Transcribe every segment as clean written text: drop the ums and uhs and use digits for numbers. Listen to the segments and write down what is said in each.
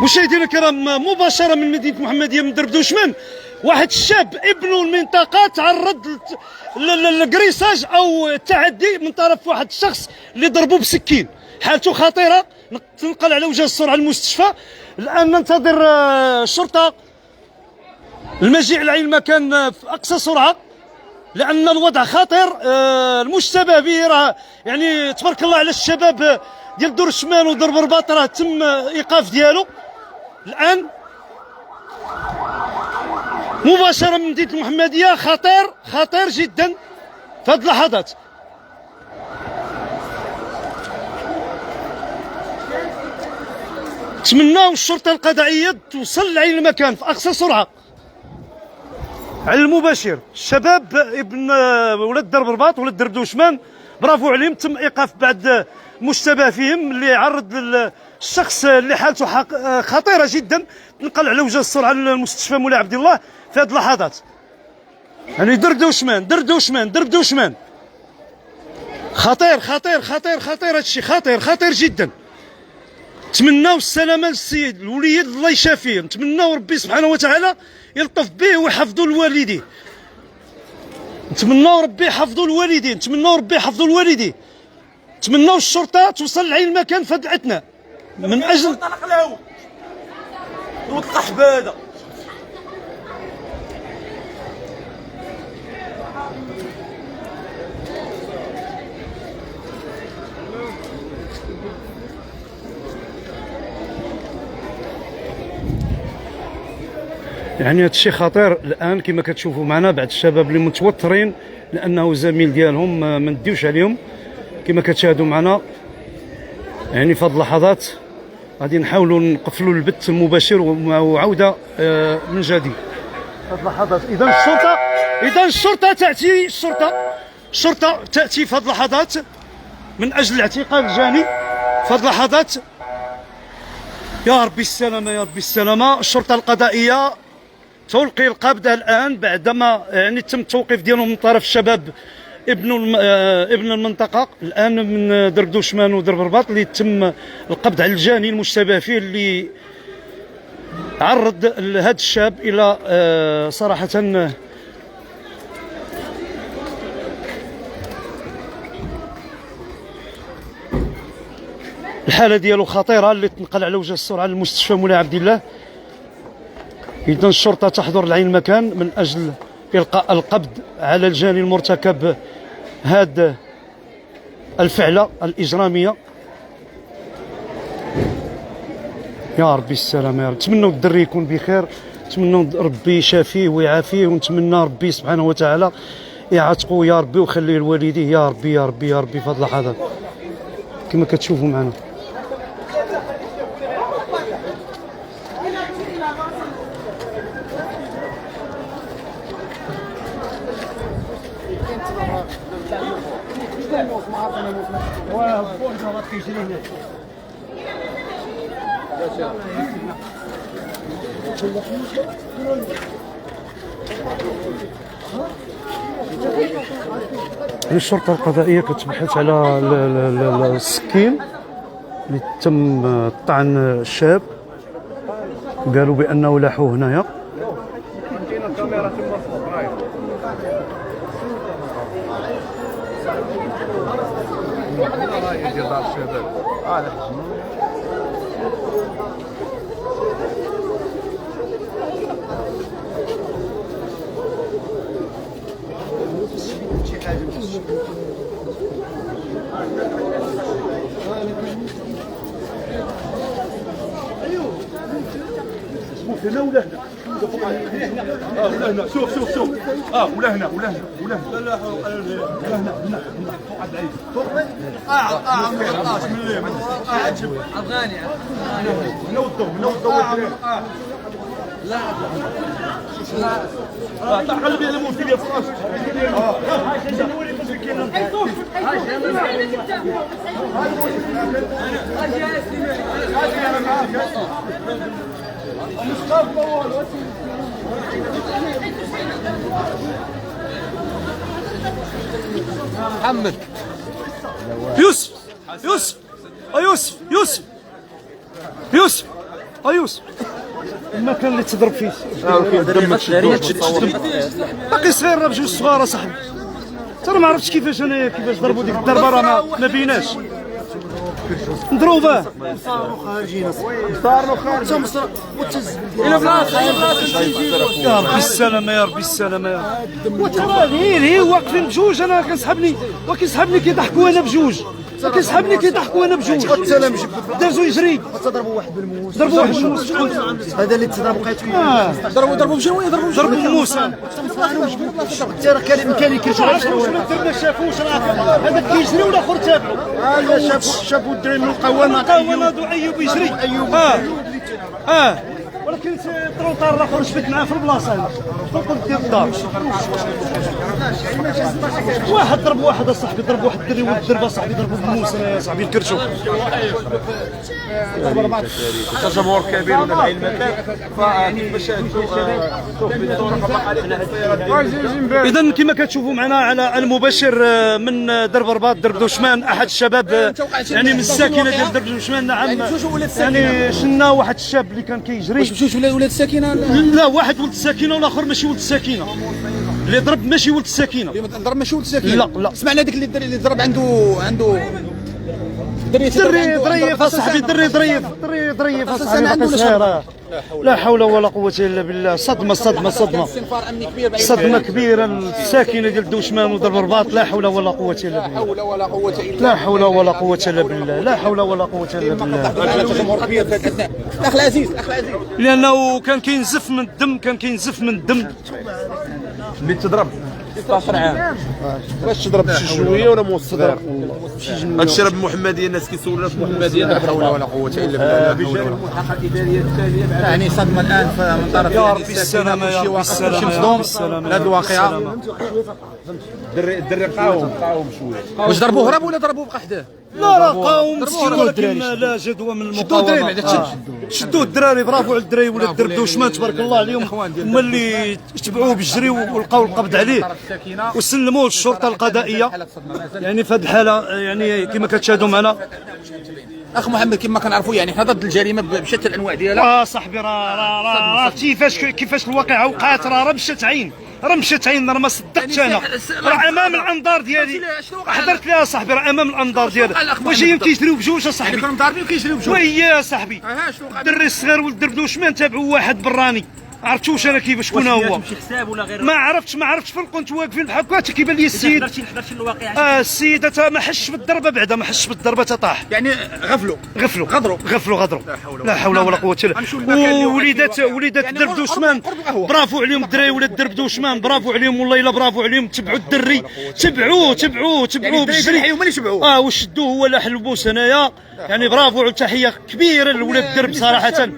مشاهدينا الكرام، مباشرة من مدينة محمدية من درب دوشمن، واحد الشاب ابن المنطقة تعرض للقريصاج أو التعدي من طرف واحد الشخص اللي ضربه بسكين. حالته خطيرة، تنقل على وجه السرعة المستشفى. الآن ننتظر الشرطة المجيء على المكان في أقصى سرعة، لأن الوضع خطير. المشتبه به راه يعني تبارك الله على الشباب ديال دور الشمال ودرب الرباط، راه تم إيقاف ديالو. الآن مباشرة من مدينة المحمدية، خطير جدا في هذه اللحظات. نتمناو الشرطة القضائية توصل لعين المكان في أقصى سرعة. على المباشر الشباب ابن ولاد درب الرباط ولاد درب دوشمان، برافو عليهم، تم ايقاف بعد مشتبه فيهم اللي عرض الشخص اللي حالته خطيره جدا، تنقل على وجه السرعه للمستشفى مولاي عبد الله في هذه اللحظات. يعني درب دوشمان خطير هذا الشيء خطير جدا. نتمناو السلامه للسيد الوليد، الله يشافيه. نتمناو ربي سبحانه وتعالى يلطف به ويحفظوا الوالدين. نتمناو ربي يحفظوا الوالدين، نتمناو الشرطه توصل لعين المكان في هذه الاثناء من اجل طلق له وطلق حباده. يعني هذا الشيء خطير. الان كما كتشوفوا معنا بعض الشباب اللي متوترين لانه زميل ديالهم ما نديوش عليهم كما كتشاهدوا معنا. يعني في هذه اللحظات غادي نحاولوا نقفلوا البث المباشر وعوده من جديد. في هذه اللحظات اذا الشرطه تاتي في هذه اللحظات من اجل اعتقال الجاني. في هذه اللحظات يا ربي السلامه. الشرطه القضائيه تلقي القبض الان بعدما يعني تم التوقيف ديالهم من طرف الشباب ابن المنطقه الان من درب دوشمان ودرب الرباط، اللي تم القبض على الجاني المشتبه فيه اللي عرض هذا الشاب الى صراحه الحاله ديالو خطيره، اللي تنقل على وجه السرعه للمستشفى مولاي عبد الله. إذن الشرطة تحضر لعين المكان من أجل إلقاء القبض على الجاني المرتكب هذه الفعلة الإجرامية. يا ربي السلامة، يا رب. نتمنوا الدري يكون بخير، نتمنوا ربي يشافيه ويعافيه، ونتمنى ربي سبحانه وتعالى يعتقه يا ربي ويخليه لوالديه يا ربي في هذه اللحظات كما كتشوفوا معنا. الشرطة القضائية كتبحث على السكين اللي تم طعن الشاب، قالوا بأنه لاحوه هنايا. هنا ولا هنا؟ ولا هنا، شوف ولا هنا لا هنا فوق عبد العزيز بسم الله افغاني هنا والضوء لا طلع قلبي على موسى يا فراس. محمد يوسف يوسف المكان اللي تضرب فيه باقي صغير راه بجوج صغار اصاحبي. ترى ما عرفتش كيفاش انايا كيفاش ضربوا ديك الضربه راه ما بيناش نضربوه صار خارج الى بلاصه يا ربي السلامه يا ربي السلامه يا ربي. وترى ليه واقفين بجوج انا كيسحبني كيضحكوا انا بجوج كيسحبني كيضحكوا انا بجوج دازو يجري ضربوا واحد بالموس شكون هذا اللي تضرب بقيت فيه ضربوا بشويه ضربوا بالموس انت راه كان يكرشوا ما شافوش راه هذاك كيجري والاخر تابعو شافوا الدراري من القوامه دو ايوب يجري ولكن الطروطار الاخر شبت معاه في البلاصه قلت دير الدار واحد ضرب واحد اصاحبي ضرب واحد الدري والدرب اصاحبي ضربوا بالموس يا صاحبي الكرشو جمهور كبير من هاي المكان فكيفاش اذا كما كتشوفوا معنا على المباشر من درب رباط درب دوشمان احد الشباب يعني من الساكنه ديال درب دوشمان. نعم يعني شنا واحد الشاب اللي كان كيجري بجوج ولاد الساكنه لا واحد ولد الساكنه والاخر ماشي ولد الساكنه اللي ضرب ماشي ولد الساكنه اللي ضرب ماشي ولد الساكنه لا سمعنا داك اللي ضرب عنده دري ظريف اصاحبي دري ظريف اصاحبي صغيره لا حول ولا قوه الا بالله. صدمه كبيره الساكنه ديال دوشمان ودرب رباط لا حول ولا قوه الا بالله لا حول ولا قوه الا بالله لا حول ولا قوه الا بالله. اخ العزيز لانه كان كينزف من الدم اللي تضرب 16 عام باش تضرب شي شويه ولا موصل هذا الشيء راه بالمحمديه الناس كيسولونا في المحمديه لا حول ولا قوه الا بالله. الملحقه الاداريه التاليه يعني صدمه الان من طرف يا ربي السلامه يا ربي السلامه هذه الواقعه. الدري بقاهم شويه واش ضربوه هرب ولا ضربوه بقى حداه؟ لا راه قاوم مسكين ولكن لا جدوى من المقاومه شدوا الدراري برافو على الدراري ولاد درب دوشمان تبارك الله عليهم هما اللي تبعوه بالجري ولقاو القبض عليه وسلموه للشرطه القضائيه. يعني في هذه الحاله يعني كما كتشاهدوا معنا اخ محمد كما كنعرفوا يعني حنا ضد الجريمه بشتى الانواع ديالها. صاحبي راه كيفاش الواقعه وقعت راه مشات عين راه ما صدقتش انا راه امام الانظار ديالي حضرت لها صاحبي راه امام الانظار ديالي واش جايين كيجريو بجوج اصاحبي كانوا مضاربين وكيجريو بجوج ويا صاحبي الدري الصغير ولد الدردوشمان تابعوا واحد براني عرفتوا واش انا كيفاش شكون هو ما عرفتش فين كنت واقفين بحال هكا كيبان لي السيد حضرتي الواقعه السيده ما حسش بالضربه بعدا ما حسش بالضربه طاح يعني غفلوا غدروا لا حول ولا قوه الا بالله. وليدات درب دوشمان برافو عليهم الدراري ولاد درب دوشمان برافو عليهم والله الا برافو عليهم تبعوا الدري تبعوه بالجري هما اللي تبعوه وشدوه هو لا حلبوس هنايا يعني برافو تحيه كبيره لولاد الدرب صراحه.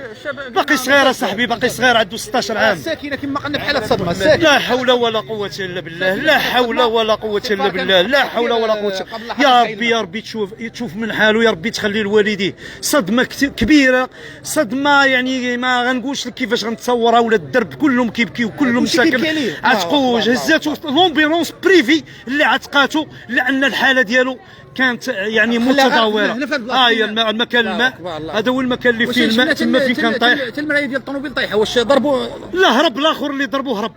باقي صغير صاحبي باقي صغير عنده 16 عام الساكنه كما قلنا بحال صدمه الساكنه لا حول ولا قوه الا بالله لا حول ولا قوه الا بالله لا حول ولا قوه يا ربي تشوف من حاله يا ربي تخلي لوالديه. صدمه كبيره صدمه يعني ما غنقولش لك كيفاش غنتصورها ولاد الدرب كلهم كيبكيو كلهم ساكن عتقوا هزاتو لومبيرونس بريفي اللي عتقاتو لان الحاله ديالو كانت يعني متداوره. المكان الماء هذا هو المكان اللي فيه الماء تما فين كان طايح المرايه ديال الطوموبيل طايحه واش ضربوا لا هرب الاخر اللي ضربوه هرب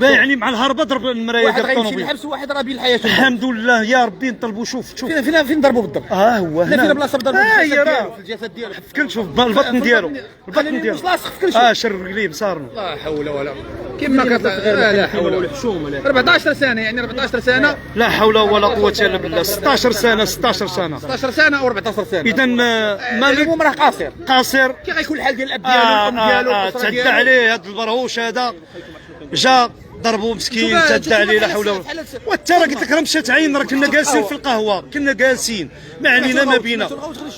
يعني مع الهربه ضرب المرايه ديال الطوموبيل الحبس واحد راه بين الحياه الحمد لله يا ربي نطلبوا شوف فين ضربوا بالضبط هو هنا فين بلاصه ضربوا في الجسد ديالو كنشوف البطن ديالو مش لاصق في كل شيء شر رجليه بصارنا لا حول ولا كما لا حول ولا 14 سنه يعني 14 سنه لا حول ولا قوه الا بالله 16 سنه 16 سنه او 14 سنه اذا اليوم راه قاصر كي غيكون الحال ديال الاب ديالو والام ديالو تعدى عليه هذا البرهوش هذا جا ضربوا مسكين تعدى عليه لا حول ولا وانت راه قلت لك راه مشات عين راه كنا جالسين في القهوه كنا جالسين ما علينا ما بينا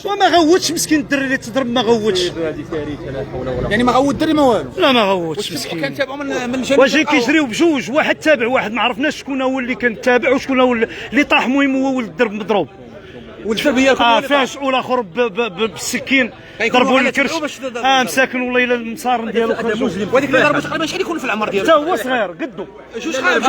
وما غوتش مسكين الدري اللي تضرب ما غوتش يعني ما غوت الدري ما والو لا ما غوتش مسكين كان تابعوا من الجانب واش كيجريو بجوج واحد تابع واحد ما عرفناش شكون هو اللي كان تابع وشكون هو اللي طاح. المهم هو ولد الدرب مضروب والتربيه فاش والاخر بالسكين ضربوا الكرش مساكن والله الا المصارن ديالو خرجوا وهذيك اللي ضربوا تقريبا شحال يكون في العمر ديالو حتى هو صغير قدو جوج خارج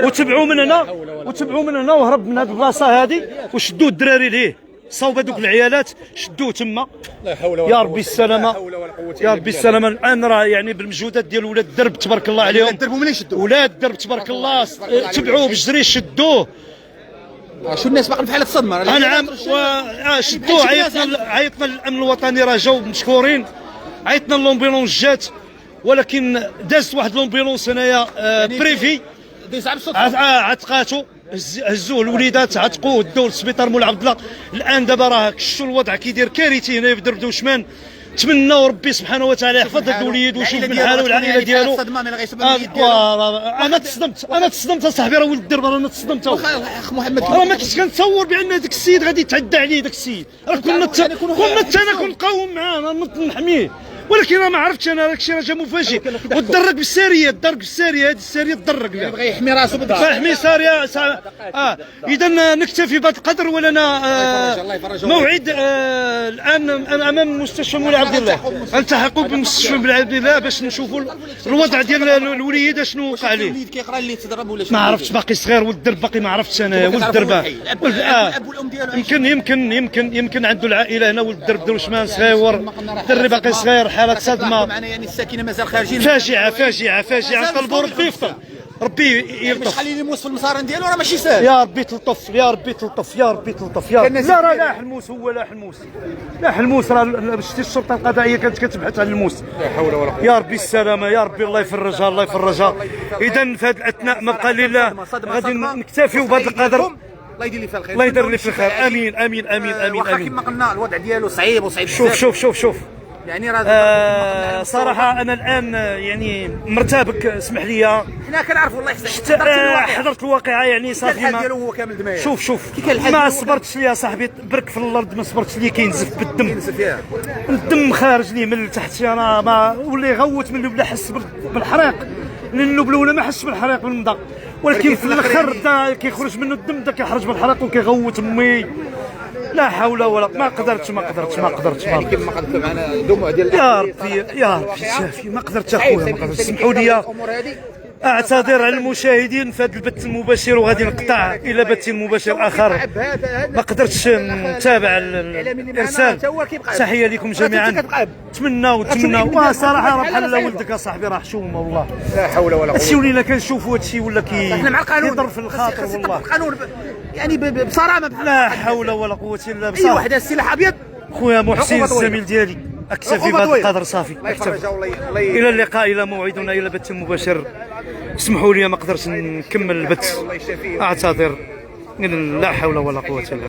وتبعوا من هنا وهرب من هذه البلاصه هذه وشدوا الدراري ليه صوب هذوك العيالات شدوه تما. لا حول ولا يا قوة ربي إلا السلامه، بالله. يا ربي السلامه. الان راه يعني بالمجهودات ديال ولاد الدرب تبارك الله عليهم، الدرب منين شدوه؟ ولاد الدرب تبارك الله تبعوه بالجري شدوه. شو الناس باقي بحال الصدمه. نعم شدوه. عيطنا للامن الوطني، راه جاو مشكورين. عيطنا للامبيلونس جات، ولكن دازت واحد لومبيلونس هنايا بريفي عتقاتو، هزوه الوليدات عتقوه داوه للسبيطار مولا عبد الله. الان دابا راه شفتوا الوضع كيدير كارثي هنا في درب دوشمان. نتمناو ربي سبحانه وتعالى يحفظ هذا الوليد ويشوف من حاله والعائله ديالو. انا تصدمت اصاحبي، راه ولد الدرب، انا تصدمت. اخ محمد راه ما كنتش كنتصور بان هذاك السيد غادي يتعدى عليه. داك السيد راه كنا انا كنقاوم معاه، نحميه، ولكن انا ما عرفتش. انا داك الشيء راه جا مفاجئ وتدرك بالساريه. الدرك بالساريه، هذه الساريه تدرك بها، بغى يحمي راسو بالضبط. يحمي ساريه. اذا نكتفي بهذا القدر، ولنا موعد الان امام مستشفى مولاي عبد الله. نلتحقوا بمستشفى مولاي عبد الله باش نشوفوا الوضع ديال الوليد شنو وقع عليه. الوليد كيقرا اللي تضرب ولا ما عرفتش، باقي صغير ولد الدرب، باقي ما عرفتش انا ولد الدرب. الاب والام ديالو يمكن عنده العائله هنا. ولد الدرب دوشمان صغير، الدري باقي صغير، حاله صدمه. معنا يعني الساكنه مازال خارجين. فاجعه. طلبوا ربي يفطر، ربي يلطف. خلي لي موس في المصارن ديالو، راه ماشي ساهل. يا ربي تلطف، يا ربي تلطف، يا ربي تلطف، يا ربي. لا راه لا حلموس، هو لا حلموس، لا حلموس. راه شتي الشرطه القضائيه كانت كتبحث عن الموس. لا حول ولا قوه. يا ربي السلامه، يا ربي الله يفرجها، الله يفرجها. اذا في هذه الاثناء ما بقى لله، غادي نكتفيوا بهذا القدر. الله يدير لي فيها الخير، الله يدير لي في الخير. امين امين امين امين واخا امين. كما قلنا الوضع ديالو صعيب وصعيب شوف يعني راه صراحه انا الان يعني مرتبك، اسمح لي. حنا كنعرفوا الله يحسن. حضرت الواقعه يعني صافي. الحال ديالو هو كامل دمايا. شوف ما صبرتش ليا صاحبي، برك في الارض ما صبرتش ليه، كينزف بالدم، الدم خارج ليه من تحت. انا ما ولا يغوت من بلا حس بالحريق، لانه بالاولى ما حسش بالحريق من مضى، ولكن في الاخر بدا كيخرج منه الدم، بدا كيخرج بالحريق وكيغوت امي. لا حول ولا قوه. ما قدرتش يعني كما قلت معنا دموع ديال يا ربي شافي. ما قدرتش اخويا، ما قدرتش. سمحوا لي، اعتذر على المشاهدين في هذا البث المباشر، وغادي نقطع الى بث مباشر اخر. ما قدرتش نتابع الارسال. تحيه لكم جميعا. تمناو صراحه راه بحال ولدك اصاحبي، راه حشومه والله. لا حول ولا قوه. هادشي ولينا كنشوفوا هادشي ولا احنا مع القانون، كيضر في الخاطر والله. القانون يعني بصرامه. لا حول ولا قوه الا بالله. اي واحد السلاح ابيض. خويا محسن الزميل ديالي، اكتفي بهذا القدر صافي. الى اللقاء، الى موعدنا، الى بث مباشر. اسمحوا لي ما قدرتش نكمل البث، اعتذر. لا حول ولا قوه الا بالله.